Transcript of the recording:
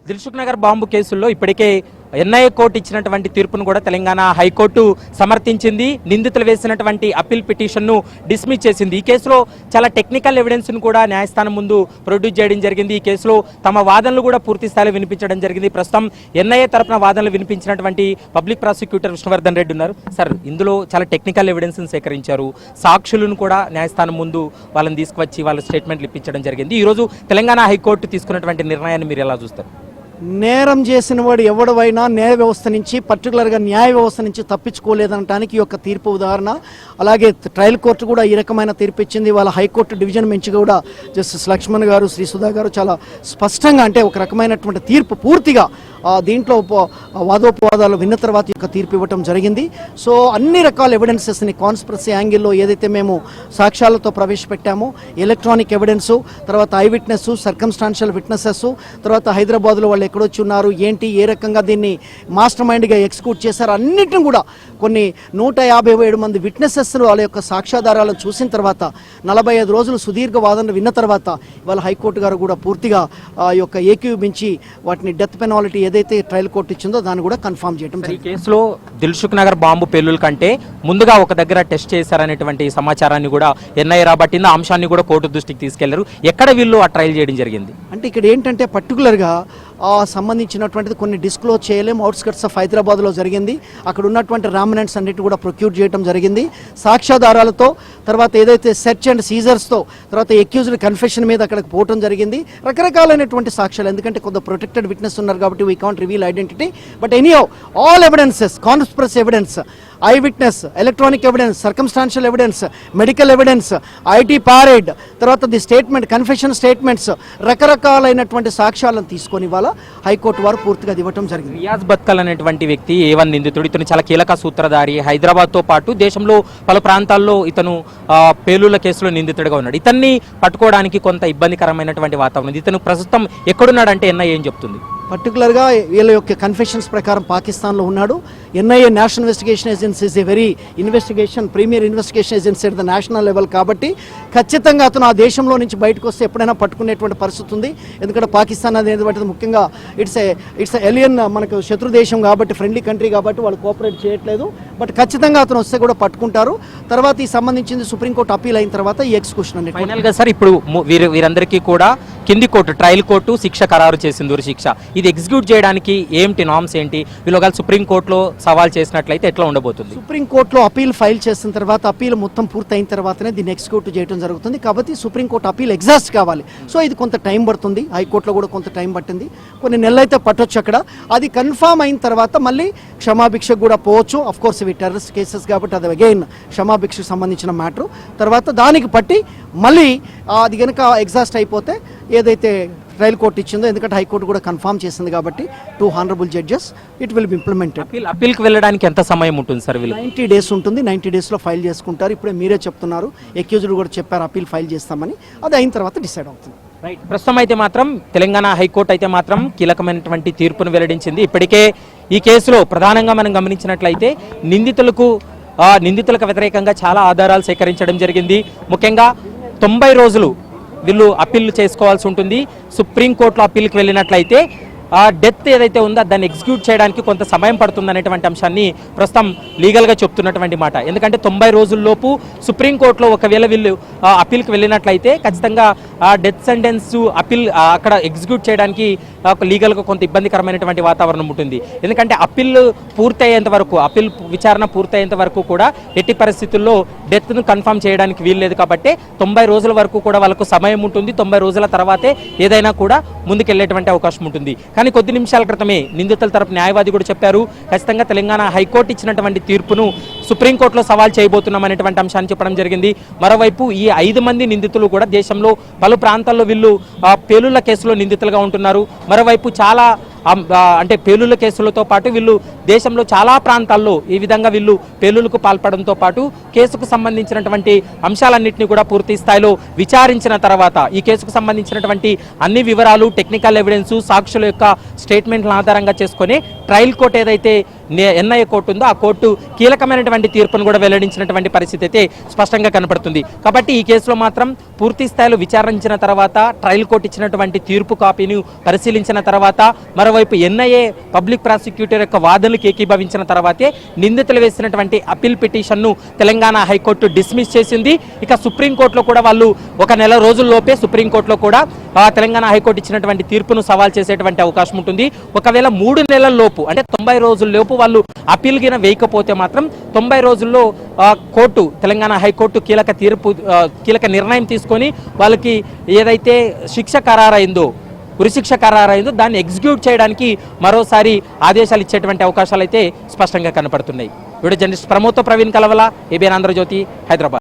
Dilsukh Nagar bomb కేసుల్లో ఇప్పటికే NIA court ఇచ్చినటువంటి తీర్పును కూడా తెలంగాణ హైకోర్టు సమర్థించింది. నిందితులు వేసినటువంటి అప్పీల్ పిటిషన్ను డిస్మిస్ చేసింది. ఈ కేసులో చాలా టెక్నికల్ ఎవిడెన్స్ను కూడా న్యాయస్థానం ముందు ప్రొడ్యూస్ చేయడం జరిగింది. ఈ కేసులో తమ వాదనలు కూడా పూర్తి స్థాయిలో వినిపించడం జరిగింది. ప్రస్తుతం ఎన్ఐఏ తరపున వాదనలు వినిపించినటువంటి పబ్లిక్ ప్రాసిక్యూటర్ విష్ణువర్ధన్ రెడ్డి ఉన్నారు. సార్, ఇందులో చాలా టెక్నికల్ ఎవిడెన్స్ను సేకరించారు. సాక్షులను కూడా న్యాయస్థానం ముందు వాళ్ళని తీసుకువచ్చి వాళ్ళ స్టేట్మెంట్లు ఇప్పించడం జరిగింది. ఈరోజు తెలంగాణ హైకోర్టు తీసుకున్నటువంటి నిర్ణయాన్ని మీరు ఎలా చూస్తారు? నేరం చేసిన వాడు ఎవడవైనా న్యాయ వ్యవస్థ నుంచి పర్టికులర్గా న్యాయ వ్యవస్థ నుంచి తప్పించుకోలేదనటానికి ఈ యొక్క తీర్పు ఉదాహరణ. అలాగే ట్రయల్ కోర్టు కూడా ఈ రకమైన తీర్పు ఇచ్చింది. వాళ్ళ హైకోర్టు డివిజన్ బెంచ్ కూడా జస్టిస్ లక్ష్మణ్ గారు, శ్రీ సుధా గారు చాలా స్పష్టంగా అంటే ఒక రకమైనటువంటి తీర్పు పూర్తిగా దీంట్లో వాదోపవాదాలు విన్న తర్వాత ఈ యొక్క తీర్పు ఇవ్వటం జరిగింది. సో అన్ని రకాల ఎవిడెన్సెస్ని కాన్స్పిరసీ యాంగిల్లో ఏదైతే మేము సాక్ష్యాలతో ప్రవేశపెట్టామో, ఎలక్ట్రానిక్ ఎవిడెన్సు, తర్వాత ఐ విట్నెస్, సర్కమ్స్టాన్షియల్ విట్నెసెస్, తర్వాత హైదరాబాద్లో వాళ్ళు ఎక్కడొచ్చి ఉన్నారు, ఏంటి, ఏ రకంగా దీన్ని మాస్టర్ మైండ్గా ఎగ్జిక్యూట్ చేశారు, అన్నిటిని కూడా కొన్ని 157 మంది విట్నెసెస్ వాళ్ళ యొక్క సాక్ష్యాధారాలను చూసిన తర్వాత 45 రోజులు సుదీర్ఘ వాదనలు విన్న తర్వాత వాళ్ళ హైకోర్టు గారు కూడా పూర్తిగా ఈ యొక్క ఏకీభవించి వాటిని డెత్ పెనాల్టీ ఏదైతే ట్రయల్ కోర్టు ఇచ్చిందో దాన్ని కూడా కన్ఫర్మ్ చేయడం. ఈ కేసులో దిల్సుఖ్ నగర్ బాంబు పేలుల కంటే ముందుగా ఒక దగ్గర టెస్ట్ చేశారనేటువంటి సమాచారాన్ని కూడా ఎన్ఐఏ రాబట్టింది. ఆ అంశాన్ని కూడా కోర్టు దృష్టికి తీసుకెళ్లారు. ఎక్కడ వీళ్ళు ఆ ట్రయల్ చేయడం జరిగింది అంటే ఇక్కడ ఏంటంటే పర్టికులర్గా సంబంధించినటువంటిది కొన్ని డిస్క్లోజ్ చేయలేము. అవుట్స్కట్స్ ఆఫ్ హైదరాబాద్లో జరిగింది. అక్కడ ఉన్నటువంటి రామినెంట్స్ అన్నిటి కూడా ప్రొక్యూర్ చేయడం జరిగింది. సాక్ష్యాధారాలతో తర్వాత ఏదైతే సెర్చ్ అండ్ సీజర్స్తో తర్వాత ఎక్యూజ్డ్ కన్ఫెషన్ మీద అక్కడికి పోవడం జరిగింది. రకరకాలైనటువంటి సాక్ష్యాలు, ఎందుకంటే కొంత ప్రొటెక్టెడ్ విట్నెస్ ఉన్నారు కాబట్టి we can't reveal identity. But anyhow all evidences, conspiracy evidence, eye witness, electronic evidence, circumstantial evidence, medical evidence, ID parade, తర్వాత ది స్టేట్మెంట్, కన్ఫెషన్ స్టేట్మెంట్స్, రకరకాలైనటువంటి సాక్ష్యాలను తీసుకొని ఇవాళ హైకోర్టు వారు పూర్తిగా ఇవ్వటం జరిగింది. రియాజ్ బత్కల్ అనేటువంటి వ్యక్తి A1 నిందితుడు. ఇతను చాలా కీలక సూత్రధారి. హైదరాబాద్తో పాటు దేశంలో పలు ప్రాంతాల్లో ఇతను పేలుళ్ల కేసులో నిందితుడిగా ఉన్నాడు. ఇతన్ని పట్టుకోవడానికి కొంత ఇబ్బందికరమైనటువంటి వాతావరణం. ఇతను ప్రస్తుతం ఎక్కడున్నాడంటే ఎన్ఐఏ ఏం చెప్తుంది? పర్టికులర్గా వీళ్ళ యొక్క కన్ఫెషన్స్ ప్రకారం పాకిస్తాన్లో ఉన్నాడు. NIA national investigation agency is a very premier investigation agency at the national level కాబట్టి ఖచ్చితంగా అతను ఆ దేశంలో నుంచి బయటకు వస్తే ఎప్పుడైనా పట్టుకునేటువంటి పరిస్థితి ఉంది. ఎందుకంటే పాకిస్తాన్ అనేది ముఖ్యంగా ఇట్స్ ఎలియన్, మనకు శత్రు దేశం కాబట్టి, ఫ్రెండ్లీ కంట్రీ కాబట్టి వాళ్ళు కోఆపరేట్ చేయట్లేదు. బట్ ఖచ్చితంగా అతను వస్తే కూడా పట్టుకుంటారు. తర్వాత ఈ సంబంధించింది సుప్రీంకోర్టు అప్పీల్ అయిన తర్వాత ఈ ఎగ్జిక్యూషన్ అనేది ఫైనల్గా సార్ ఇప్పుడు వీరందరికీ కూడా కింది కోర్టు, ట్రయల్ కోర్టు శిక్ష ఖరారు చేసింది, ఉరి శిక్ష. ఇది ఎగ్జిక్యూట్ చేయడానికి ఏంటి నామ్స్ ఏంటి? వీళ్ళు ఒకవేళ సుప్రీంకోర్టులో సవాల్ చేసినట్లయితే ఎట్లా ఉండబోతుంది? సుప్రీంకోర్టులో అప్పీల్ ఫైల్ చేసిన తర్వాత అప్పీల్ మొత్తం పూర్తయిన తర్వాతనే దీన్ని ఎగ్జిక్యూట్ చేయడం జరుగుతుంది. కాబట్టి సుప్రీంకోర్టు అప్పీల్ ఎగ్జాస్ట్ కావాలి. సో ఇది కొంత టైం పడుతుంది. హైకోర్టులో కూడా కొంత టైం పట్టింది. కొన్ని నెలలు అయితే పట్టొచ్చు. అక్కడ అది కన్ఫామ్ అయిన తర్వాత మళ్ళీ క్షమాభిక్షకు కూడా పోవచ్చు. అఫ్ కోర్స్ ఇవి టెర్రరిస్ట్ కేసెస్ కాబట్టి అది అగైన్ క్షమాభిక్షకు సంబంధించిన మ్యాటర్. తర్వాత దానికి పట్టి మళ్ళీ అది కనుక ఎగ్జాస్ట్ అయిపోతే ఏదైతే ట్రయల్ కోర్టు ఇచ్చిందో, ఎందుకంటే హైకోర్టు కూడా కన్ఫర్మ్ చేసింది కాబట్టి 2 honourable judges it will be implemented. అప్పీల్కి వెళ్ళడానికి ఎంత సమయం ఉంటుంది సార్? 90 డేస్ ఉంటుంది. 90 డేస్లో ఫైల్ చేసుకుంటారు. ఇప్పుడే మీరే చెప్తున్నారు, ఎక్యూజ్డ్ కూడా చెప్పారు అప్పీల్ ఫైల్ చేస్తామని. అది అయిన తర్వాత డిసైడ్ అవుతుంది. రైట్. ప్రస్తుతం అయితే మాత్రం తెలంగాణ హైకోర్టు అయితే మాత్రం కీలకమైనటువంటి తీర్పును వెల్లడించింది. ఇప్పటికే ఈ కేసులో ప్రధానంగా మనం గమనించినట్లయితే నిందితులకు వ్యతిరేకంగా చాలా ఆధారాలు సేకరించడం జరిగింది. ముఖ్యంగా 90 రోజులు వీళ్ళు అప్పీల్ చేసుకోవాల్సి ఉంటుంది. సుప్రీంకోర్టులో అప్పీల్కి వెళ్ళినట్లయితే ఆ డెత్ ఏదైతే ఉందో దాన్ని ఎగ్జిక్యూట్ చేయడానికి కొంత సమయం పడుతుంది అనేటువంటి అంశాన్ని ప్రస్తుతం లీగల్గా చెప్తున్నటువంటి మాట. ఎందుకంటే 90 రోజుల్లోపు సుప్రీంకోర్టులో ఒకవేళ వీళ్ళు అప్పీల్కి వెళ్ళినట్లయితే ఖచ్చితంగా ఆ డెత్ సెంటెన్స్ అప్పీల్ అక్కడ ఎగ్జిక్యూట్ చేయడానికి లీగల్గా కొంత ఇబ్బందికరమైనటువంటి వాతావరణం ఉంటుంది. ఎందుకంటే అప్పీల్ పూర్తయ్యేంత వరకు, అప్పీల్ విచారణ పూర్తయ్యేంత వరకు కూడా ఎట్టి పరిస్థితుల్లో డెత్ను కన్ఫర్మ్ చేయడానికి వీల్లేదు. కాబట్టి 90 రోజుల వరకు కూడా వాళ్ళకు సమయం ఉంటుంది. 90 రోజుల తర్వాతే ఏదైనా కూడా ముందుకెళ్లేటువంటి అవకాశం ఉంటుంది. కానీ కొద్ది నిమిషాల క్రితమే నిందితుల తరపు న్యాయవాది కూడా చెప్పారు, ఖచ్చితంగా తెలంగాణ హైకోర్టు ఇచ్చినటువంటి తీర్పును సుప్రీంకోర్టులో సవాల్ చేయబోతున్నాం అనేటువంటి అంశాన్ని చెప్పడం జరిగింది. మరోవైపు ఈ 5 మంది నిందితులు కూడా దేశంలో పలు ప్రాంతాల్లో వీళ్ళు పేలుళ్ల కేసులో నిందితులుగా ఉంటున్నారు. మరోవైపు చాలా అంటే పేలుళ్ల కేసులతో పాటు వీళ్ళు దేశంలో చాలా ప్రాంతాల్లో ఈ విధంగా వీళ్ళు పేలులకు పాల్పడంతో పాటు కేసుకు సంబంధించినటువంటి అంశాలన్నింటినీ కూడా పూర్తి స్థాయిలో విచారించిన తర్వాత ఈ కేసుకు సంబంధించినటువంటి అన్ని వివరాలు, టెక్నికల్ ఎవిడెన్స్, సాక్షుల యొక్క స్టేట్మెంట్ల ఆధారంగా చేసుకొని ట్రయల్ కోర్టు ఏదైతే ఎన్ఐఏ కోర్టు ఉందో ఆ కోర్టు కీలకమైనటువంటి తీర్పును కూడా వెల్లడించినటువంటి పరిస్థితి అయితే స్పష్టంగా కనపడుతుంది. కాబట్టి ఈ కేసులో మాత్రం పూర్తి స్థాయిలో విచారించిన తర్వాత ట్రయల్ కోర్టు ఇచ్చినటువంటి తీర్పు కాపీని పరిశీలించిన తర్వాత మరోవైపు ఎన్ఐఏ పబ్లిక్ ప్రాసిక్యూటర్ యొక్క వాదనలకు ఏకీభవించిన తర్వాతే నిందితులు వేసినటువంటి అప్పీల్ పిటిషన్ను తెలంగాణ హైకోర్టు డిస్మిస్ చేసింది. ఇక సుప్రీంకోర్టులో కూడా వాళ్ళు ఒక నెల రోజుల్లోపే సుప్రీంకోర్టులో కూడా తెలంగాణ హైకోర్టు ఇచ్చినటువంటి తీర్పును సవాల్ చేసేటువంటి అవకాశం ఉంటుంది. ఒకవేళ 3 నెలల లోపు అంటే 90 రోజుల లోపు వాళ్ళు అప్పీల్ గిన వేయకపోతే మాత్రం 90 రోజుల్లో కోర్టు తెలంగాణ హైకోర్టు కీలక నిర్ణయం తీసుకొని వాళ్ళకి ఏదైతే శిక్ష ఖరారైందో, ఉరిశిక్ష ఖరారైందో దాన్ని ఎగ్జిక్యూట్ చేయడానికి మరోసారి ఆదేశాలు ఇచ్చేటువంటి అవకాశాలు అయితే స్పష్టంగా కనపడుతున్నాయి. వీడియో జర్నలిస్ట్ ప్రమోద్తో ప్రవీణ్ కలవల, ఏబిఎన్ ఆంధ్రజ్యోతి, హైదరాబాద్.